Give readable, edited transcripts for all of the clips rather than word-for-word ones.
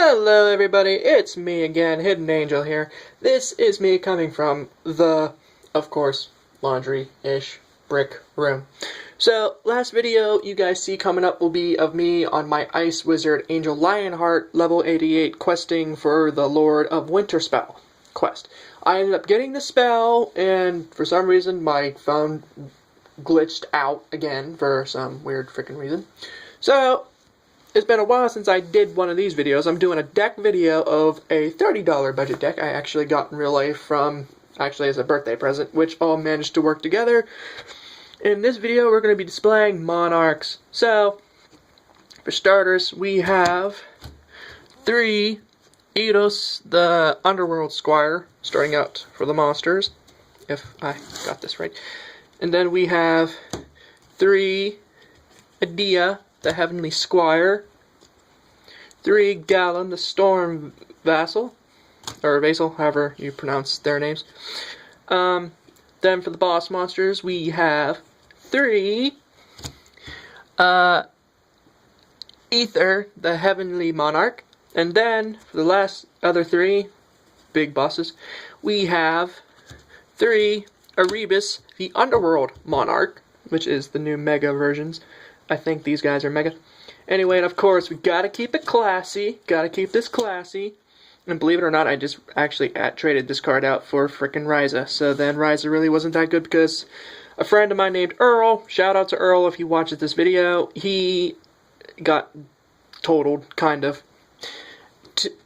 Hello everybody, it's me again, Hidden Angel here. This is me coming from the, of course, laundry-ish brick room. So, last video you guys see coming up will be of me on my Ice Wizard Angel Lionheart level 88 questing for the Lord of Winter spell quest. I ended up getting the spell, and for some reason my phone glitched out again for some weird freaking reason. So, it's been a while since I did one of these videos. I'm doing a deck video of a $30 budget deck I actually got in real life from, actually as a birthday present, which all managed to work together. In this video, we're going to be displaying Monarchs. So, for starters, we have 3 Eidos, the Underworld Squire, starting out for the monsters, if I got this right. And then we have 3 Adia, the Heavenly Squire, 3 Gallon, the Storm Vassal, or Vassal, however you pronounce their names. Then for the boss monsters, we have 3 Ether, the Heavenly Monarch, and then for the last other 3 big bosses, we have 3 Erebus, the Underworld Monarch, which is the new Mega versions. I think these guys are Mega. Anyway, and of course, we gotta keep it classy. Gotta keep this classy. And believe it or not, I just actually traded this card out for frickin' Ryza. So then Ryza really wasn't that good because a friend of mine named Earl, shout out to Earl if he watches this video, he got totaled, kind of.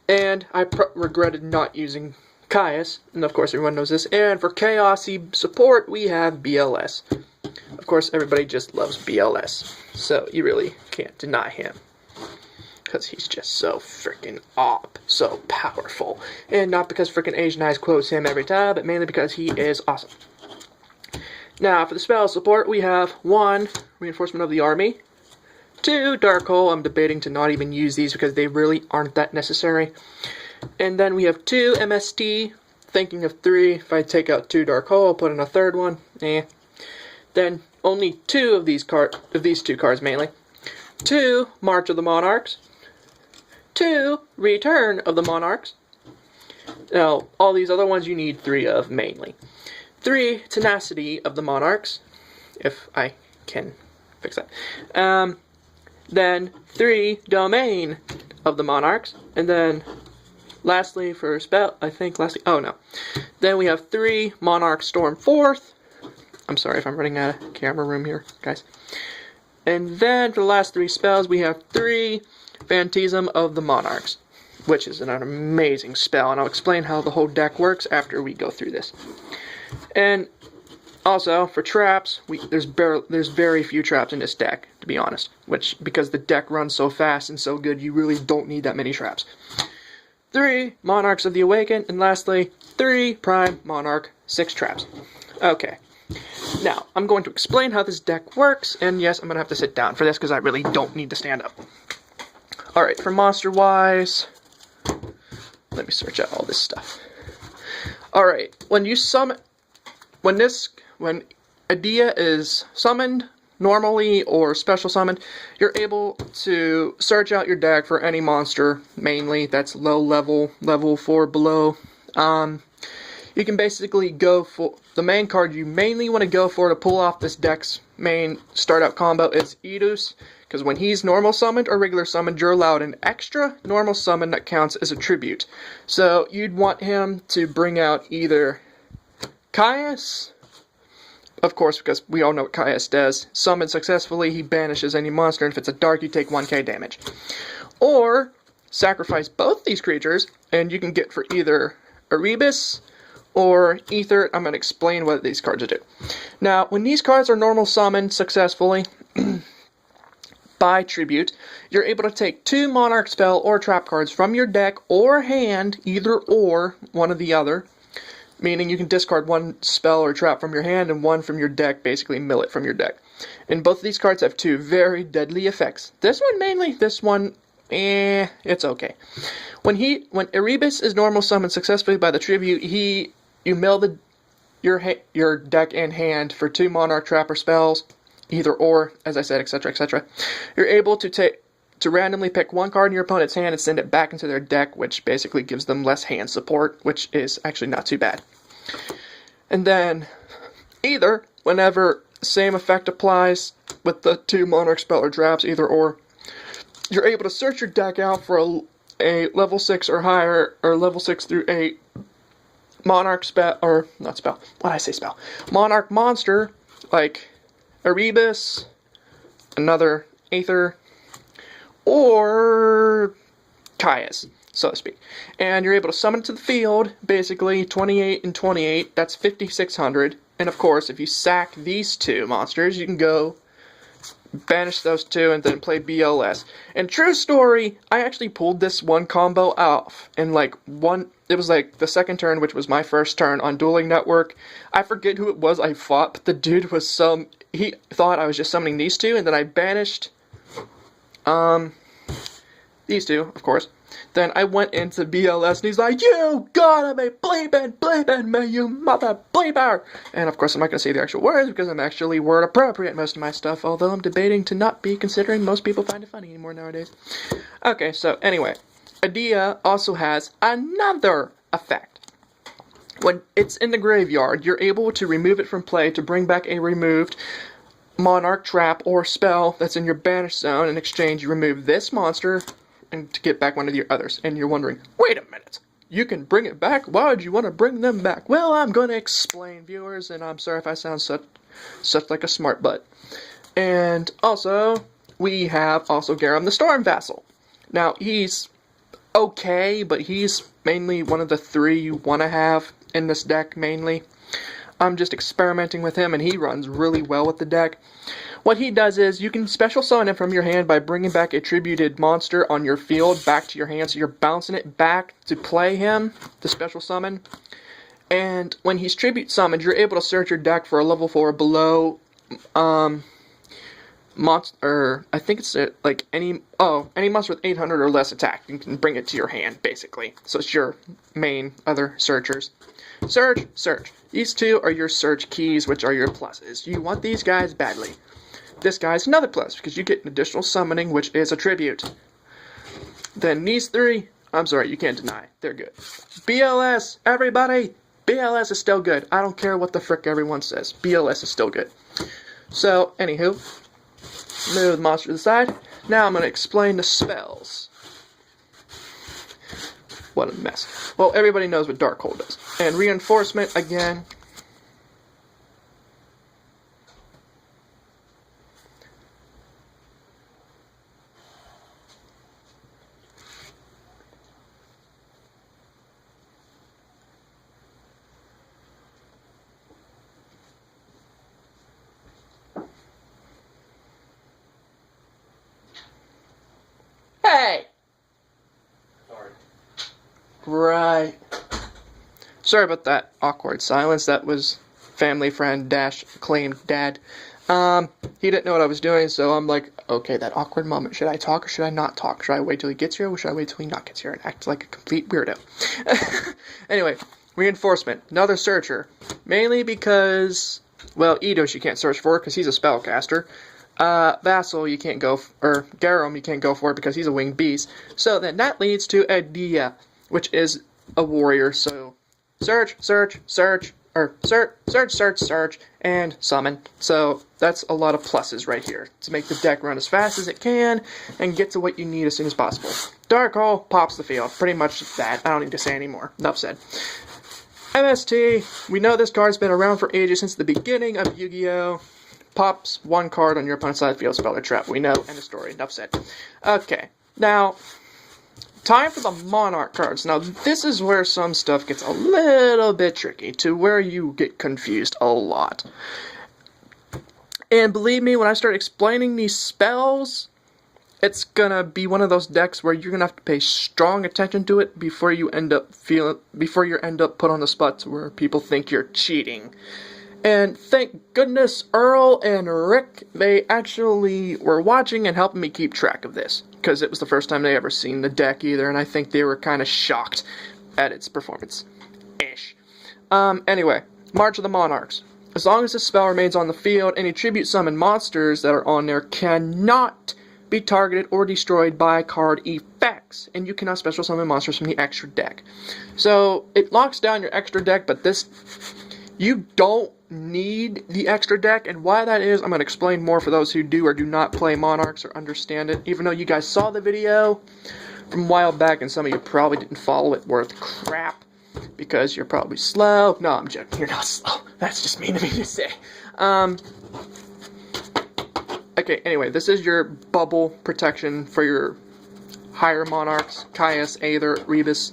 And I regretted not using Caius. And of course, everyone knows this. And for Chaosy support, we have BLS. Of course, everybody just loves BLS, so you really can't deny him. Because he's just so freaking so powerful. And not because freaking Asian Eyes quotes him every time, but mainly because he is awesome. Now, for the spell support, we have 1, Reinforcement of the Army, 2, Dark Hole. I'm debating to not even use these because they really aren't that necessary. And then we have 2, MST, thinking of 3. If I take out 2 Dark Hole, I'll put in a 3rd one. Then only 2 of these 2 cards mainly. 2 March of the Monarchs. 2 Return of the Monarchs. Now, all these other ones you need 3 of mainly. 3 Tenacity of the Monarchs, if I can fix that. Then 3 Domain of the Monarchs. And then lastly for spell, then we have 3 Monarch Storm 4th. I'm sorry if I'm running out of camera room here, guys. And then for the last 3 spells, we have 3 Phantasm of the Monarchs, which is an amazing spell, and I'll explain how the whole deck works after we go through this. And also, for traps, there's very few traps in this deck, to be honest, because the deck runs so fast and so good, you really don't need that many traps. 3 Monarchs of the Awakened, and lastly, 3 Prime Monarch, 6 traps. Okay. Now, I'm going to explain how this deck works, and yes, I'm going to have to sit down for this because I really don't need to stand up. Alright, for monster-wise, let me search out all this stuff. Alright, when Adia is summoned, normally, or special summoned, you're able to search out your deck for any monster, mainly, that's low level, level 4 below. You can basically go for the main card you mainly want to go for to pull off this deck's main start-out combo is Eidos, because when he's normal summoned or regular summoned, you're allowed an extra normal summon that counts as a tribute. So you'd want him to bring out either Caius, of course, because we all know what Caius does. Summon successfully, he banishes any monster, and if it's a dark, you take 1k damage. Or sacrifice both these creatures, and you can get for either Erebus or Ether. I'm going to explain what these cards do. Now, when these cards are normal summoned successfully by tribute, you're able to take 2 Monarch spell or trap cards from your deck or hand, either or, one or the other. Meaning you can discard 1 spell or trap from your hand and 1 from your deck, basically mill it from your deck. And both of these cards have 2 very deadly effects. This one mainly, this one, it's okay. When Erebus is normal summoned successfully by the tribute, you mill your deck and hand for 2 Monarch Trapper spells, either or, as I said, etc., etc. You're able to to randomly pick one card in your opponent's hand and send it back into their deck, which basically gives them less hand support, which is actually not too bad. And then, either, whenever same effect applies with the 2 Monarch spell or traps, either or, you're able to search your deck out for a level 6 or higher, or level 6 through 8 Monarch spell, or not spell, what did I say spell? Monarch monster, like Erebus, another Aether, or Caius, so to speak. And you're able to summon to the field, basically 28 and 28, that's 5,600. And of course, if you sack these 2 monsters, you can go banish those 2 and then play BLS. And true story, I actually pulled this one combo off in it was like the second turn, which was my first turn on Dueling Network. I forget who it was I fought, but the dude was he thought I was just summoning these 2, and then I banished these 2, of course. Then I went into BLS and he's like, "You gotta be bleeping me, you mother bleeper!" And of course I'm not gonna say the actual words because I'm actually word appropriate most of my stuff, although I'm debating to not be, considering most people find it funny anymore nowadays. Okay, so anyway, Adia also has another effect. When it's in the graveyard, you're able to remove it from play to bring back a removed Monarch trap or spell that's in your banish zone. In exchange, you remove this monster and to get back one of your others. And you're wondering, wait a minute, you can bring it back? Why would you want to bring them back? Well, I'm going to explain, viewers, and I'm sorry if I sound such like a smart butt. And also, we have also Garum the Storm Vassal. Now, he's okay, but he's mainly one of the 3 you want to have in this deck, mainly. I'm just experimenting with him, and he runs really well with the deck. What he does is, you can special summon him from your hand by bringing back a tributed monster on your field back to your hand, so you're bouncing it back to play him, the special summon. And when he's tribute summoned, you're able to search your deck for a level 4 below, monster, I think it's like any monster with 800 or less attack. You can bring it to your hand, basically. So it's your main other searchers. Search, search. These 2 are your search keys, which are your pluses. You want these guys badly. This guy's another plus, because you get an additional summoning, which is a tribute. Then these 3, I'm sorry, you can't deny, they're good. BLS, everybody! BLS is still good. I don't care what the frick everyone says. BLS is still good. So, anywho, move the monster to the side. Now I'm going to explain the spells. What a mess. Well, everybody knows what Darkhold does. And Reinforcement, again. Hey! Sorry. Right. Sorry about that awkward silence. That was family friend dash claimed dad. He didn't know what I was doing, so I'm like, okay, that awkward moment. Should I talk or should I not talk? Should I wait till he gets here or should I wait till he not gets here and act like a complete weirdo? Anyway, Reinforcement. Another searcher. Mainly because, well, Eidos you can't search for because he's a spellcaster. Vassal you can't go, or Garum you can't go for because he's a winged beast. So then that leads to Adia, which is a warrior, so search, search, search, or search, search, search, search, and summon. So that's a lot of pluses right here to make the deck run as fast as it can and get to what you need as soon as possible. Darkhold pops the field. Pretty much that. I don't need to say anymore. Enough said. MST. We know this card's been around for ages, since the beginning of Yu-Gi-Oh! Pops 1 card on your opponent's side of the field, spell or trap. We know. End of story. Enough said. Okay. Now, time for the Monarch cards. Now, this is where some stuff gets a little bit tricky, to where you get confused a lot. And believe me, when I start explaining these spells, it's gonna be one of those decks where you're gonna have to pay strong attention to it before you end up put on the spot to where people think you're cheating. And thank goodness Earl and Rick, they actually were watching and helping me keep track of this, because it was the first time they ever seen the deck either, and I think they were kind of shocked at its performance-ish. Anyway, March of the Monarchs. As long as this spell remains on the field, any tribute summon monsters that are on there cannot be targeted or destroyed by card effects, and you cannot special summon monsters from the extra deck. So it locks down your extra deck, but this, you don't need the extra deck, and why that is, I'm going to explain more for those who do or do not play Monarchs or understand it. Even though you guys saw the video from a while back, and some of you probably didn't follow it worth crap, because you're probably slow. No, I'm joking, you're not slow. That's just mean of me to say. Okay, anyway, this is your bubble protection for your higher Monarchs, Caius, Aether, Rebus.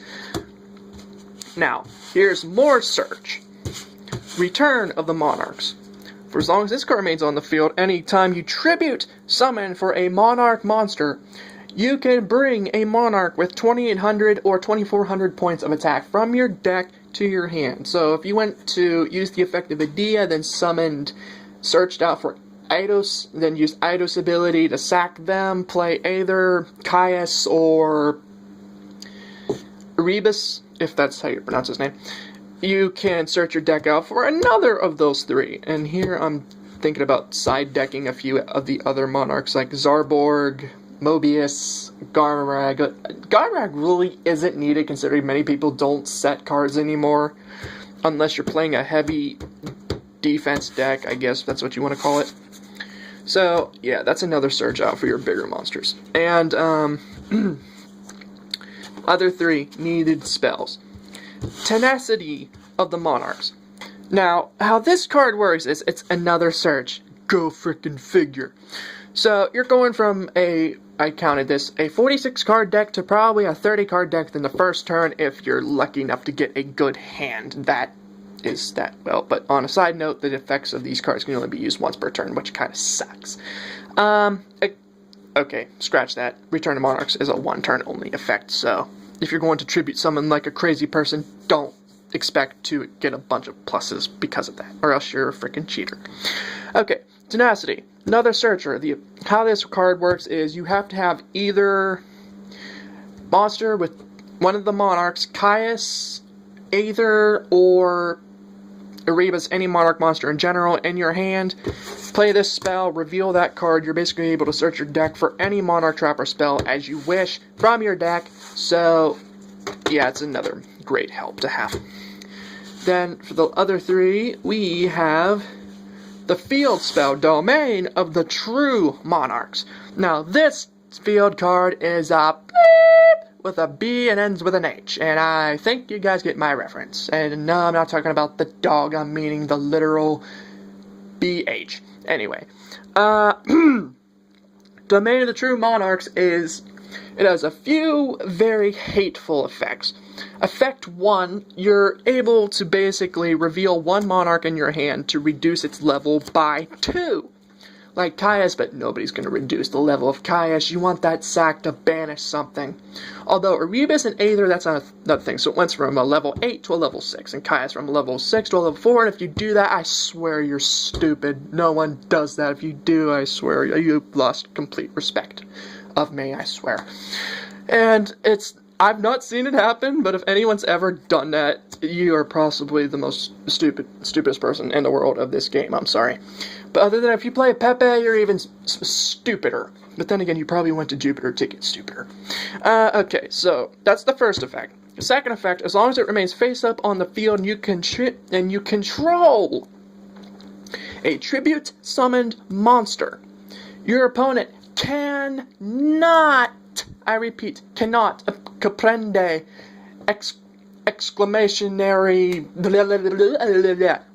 Now, here's more search. Return of the Monarchs. For as long as this card remains on the field, anytime you tribute summon for a Monarch monster, you can bring a Monarch with 2,800 or 2,400 points of attack from your deck to your hand. So if you went to use the effect of Adia, then searched out for Eidos, then use Eidos' ability to sack them, play either Caius or Rebus, if that's how you pronounce his name, you can search your deck out for another of those three. And here I'm thinking about side decking a few of the other Monarchs like Zarborg, Mobius, Garmarag. Garmarag really isn't needed considering many people don't set cards anymore. Unless you're playing a heavy defense deck, I guess that's what you want to call it. So, yeah, that's another search out for your bigger monsters. And, other three needed spells. Tenacity of the Monarchs. Now, how this card works is it's another search. Go frickin' figure. So, you're going from I counted this, a 46 card deck to probably a 30 card deck in the first turn if you're lucky enough to get a good hand. That is that well. But on a side note, the effects of these cards can only be used once per turn, which kind of sucks. Okay, scratch that. Return of Monarchs is a one-turn only effect, so if you're going to tribute someone like a crazy person, don't expect to get a bunch of pluses because of that, or else you're a freaking cheater. Okay, Tenacity. Another searcher. How this card works is you have to have either monster with one of the Monarchs, Caius, Aether, or Erebus, any Monarch monster in general, in your hand. Play this spell, reveal that card. You're basically able to search your deck for any Monarch Trapper spell as you wish from your deck. So, yeah, it's another great help to have. Then, for the other three, we have the field spell, Domain of the True Monarchs. Now, this field card is a bleep with a B and ends with an H, and I think you guys get my reference. And no, I'm not talking about the dog, I'm meaning the literal BH. Anyway, Domain of the True Monarchs it has a few very hateful effects. Effect 1, you're able to basically reveal one Monarch in your hand to reduce its level by 2. Like Caius, but nobody's going to reduce the level of Caius. You want that sack to banish something. Although Erebus and Aether, that's another thing. So it went from a level 8 to a level 6, and Caius from a level 6 to a level 4, and if you do that, I swear you're stupid. No one does that. If you do, I swear you've lost complete respect of me, I swear. And I've not seen it happen, but if anyone's ever done that, you are possibly the most stupidest person in the world of this game. I'm sorry. But other than if you play Pepe, you're even stupider. But then again, you probably went to Jupiter to get stupider. Okay, so that's the first effect. The second effect, as long as it remains face up on the field and you control a tribute summoned monster, your opponent cannot, I repeat, cannot, comprende, exclamationary,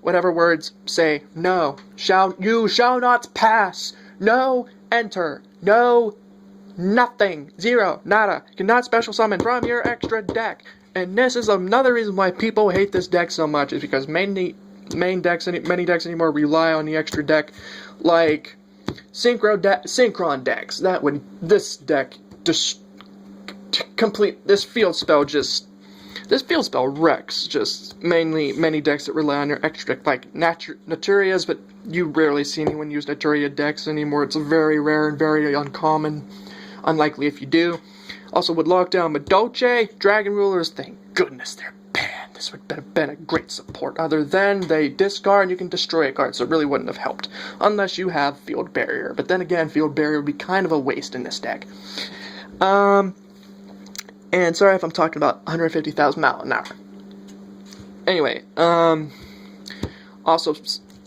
whatever words say, no, you shall not pass, no, enter, no, nothing, zero, nada, cannot special summon from your extra deck. And this is another reason why people hate this deck so much, is because many decks anymore rely on the extra deck, like Synchron decks. That would, this deck just complete, this field spell wrecks just many decks that rely on your extra deck, like Naturias, but you rarely see anyone use Naturia decks anymore. It's very rare and very uncommon, unlikely if you do. Also would lock down Madolche, Dragon Rulers, thank goodness they're banned. this would have been a great support. Other than they discard and you can destroy a card, so it really wouldn't have helped. Unless you have Field Barrier. But then again, Field Barrier would be kind of a waste in this deck. And sorry if I'm talking about 150,000 miles an hour. Anyway, also,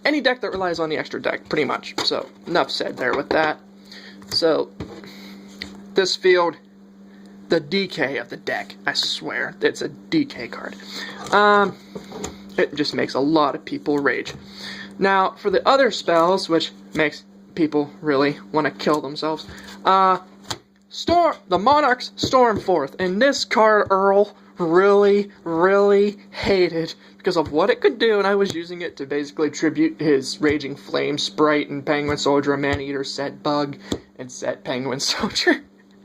any deck that relies on the extra deck, pretty much. So, enough said there with that. So, this field, the DK of the deck, I swear, it's a DK card. It just makes a lot of people rage. Now, for the other spells, which makes people really want to kill themselves, the Monarchs Stormforth, and this card Earl really hated because of what it could do, and I was using it to basically tribute his Raging Flame Sprite and Penguin Soldier, Man-Eater, Set Bug, and Set Penguin Soldier.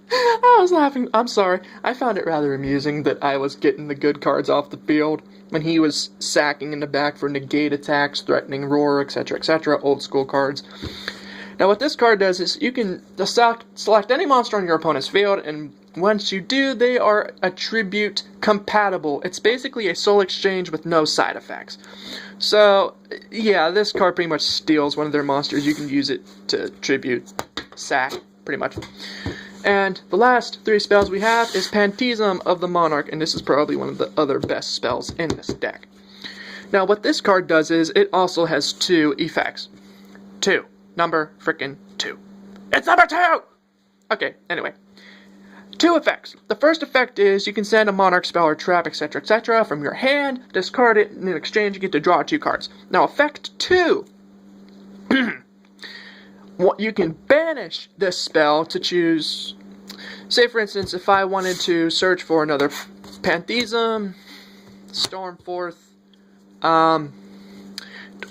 I was laughing. I'm sorry. I found it rather amusing that I was getting the good cards off the field when he was sacking in the back for negate attacks, threatening roar, etc., etc., old school cards. Now what this card does is you can select any monster on your opponent's field, and once you do, they are attribute compatible. It's basically a soul exchange with no side effects. So, yeah, this card pretty much steals one of their monsters. You can use it to tribute sack, pretty much. And the last three spells we have is Pantism of the Monarch, and this is probably one of the other best spells in this deck. Now, what this card does is it also has two effects. Number frickin' 2. It's number 2! Okay, anyway. 2 effects. The first effect is you can send a Monarch spell or trap, etc., etc. from your hand, discard it, and in exchange you get to draw 2 cards. Now, effect 2. You can banish this spell to choose... Say, for instance, if I wanted to search for another Pantism, Stormforth,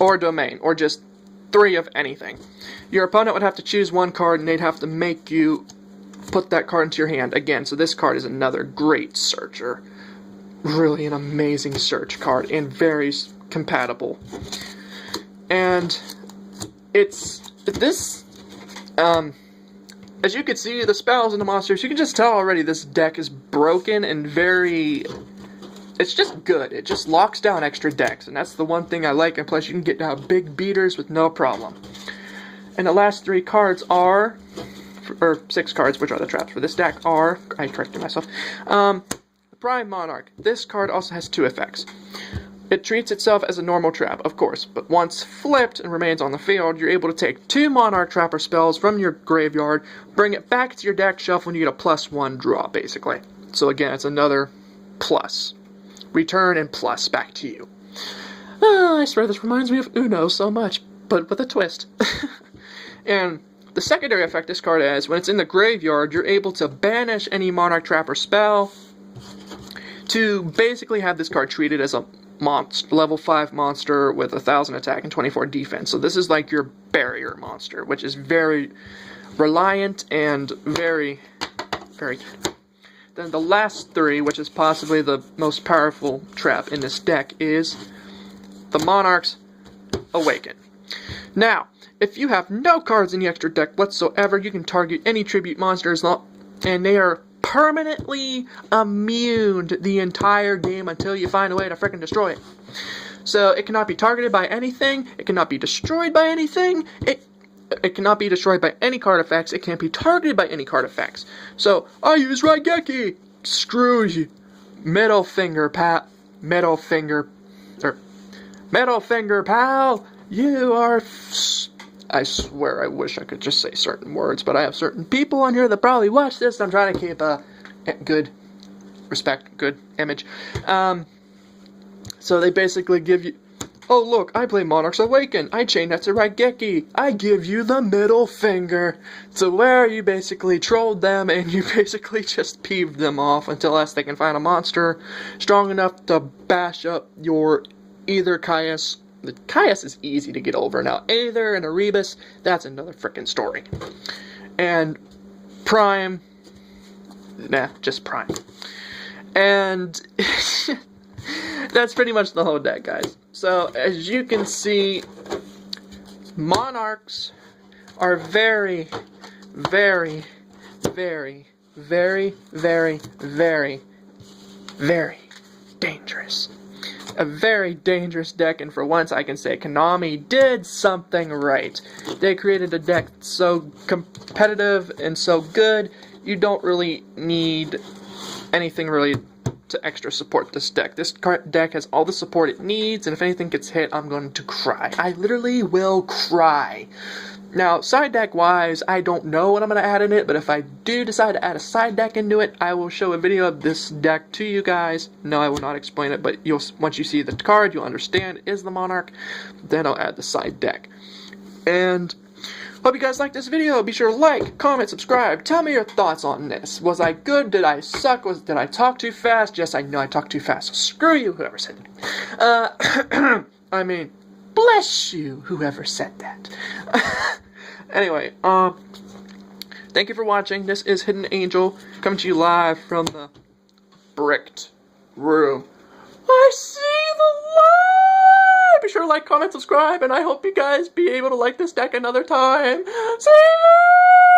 or Domain, or just 3 of anything. Your opponent would have to choose 1 card, and they'd have to make you put that card into your hand again. So this card is another great searcher. Really an amazing search card, and very compatible. And it's this, as you can see, the spells and the monsters, you can just tell already this deck is broken and it's just good. It just locks down extra decks, and that's the one thing I like, and plus you can get down big beaters with no problem. And the last 3 cards are, or 6 cards, which are the traps for this deck, are, I corrected myself, the Prime Monarch. This card also has 2 effects. It treats itself as a normal trap, of course, but once flipped and remains on the field, you're able to take 2 Monarch Trapper spells from your graveyard, bring it back to your deck shelf when you get a +1 draw, basically. So again, it's another plus. Return and plus back to you. I swear this reminds me of Uno so much, but with a twist. And the secondary effect this card has, when it's in the graveyard, you're able to banish any Monarch Trapper spell to basically have this card treated as a level 5 monster with 1,000 attack and 24 defense. So this is like your barrier monster, which is very reliant and very good. Then the last 3, which is possibly the most powerful trap in this deck, is the Monarchs Awaken. Now, if you have no cards in the extra deck whatsoever, you can target any tribute monsters, and they are permanently immune the entire game until you find a way to frickin' destroy it. So it cannot be targeted by anything, it cannot be destroyed by anything, it cannot be destroyed by any card effects, it can't be targeted by any card effects. So, I use Raigeki! Screw you. Middle finger, pal. You are... I swear I wish I could just say certain words, but I have certain people on here that probably watch this, and I'm trying to keep a good respect, good image. So they basically give you... Oh look, I play Monarchs Awaken. I chain that to Raigeki. I give you the middle finger. So where you basically trolled them and you basically just peeved them off until they can find a monster strong enough to bash up your either Caius. The Caius is easy to get over now. Aether and Erebus, that's another frickin' story. And Prime. Nah, just Prime. And that's pretty much the whole deck, guys. So, as you can see, Monarchs are very dangerous. A very dangerous deck, and for once I can say Konami did something right. They created a deck so competitive and so good, you don't really need anything really to extra support this deck. This deck has all the support it needs, and if anything gets hit, I'm going to cry. I literally will cry. Now, side deck wise, I don't know what I'm going to add in it, but if I do decide to add a side deck into it, I will show a video of this deck to you guys. No, I will not explain it, but once you see the card, you'll understand it is the Monarch. Then I'll add the side deck. And hope you guys liked this video. Be sure to like, comment, subscribe. Tell me your thoughts on this. Was I good? Did I suck? Did I talk too fast? Yes, I know I talked too fast. So screw you, whoever said that. I mean, bless you, whoever said that. Anyway, thank you for watching. This is Hidden Angel, coming to you live from the bricked room. I see the light! Be sure to like, comment, subscribe, and I hope you guys be able to like this deck another time. See ya!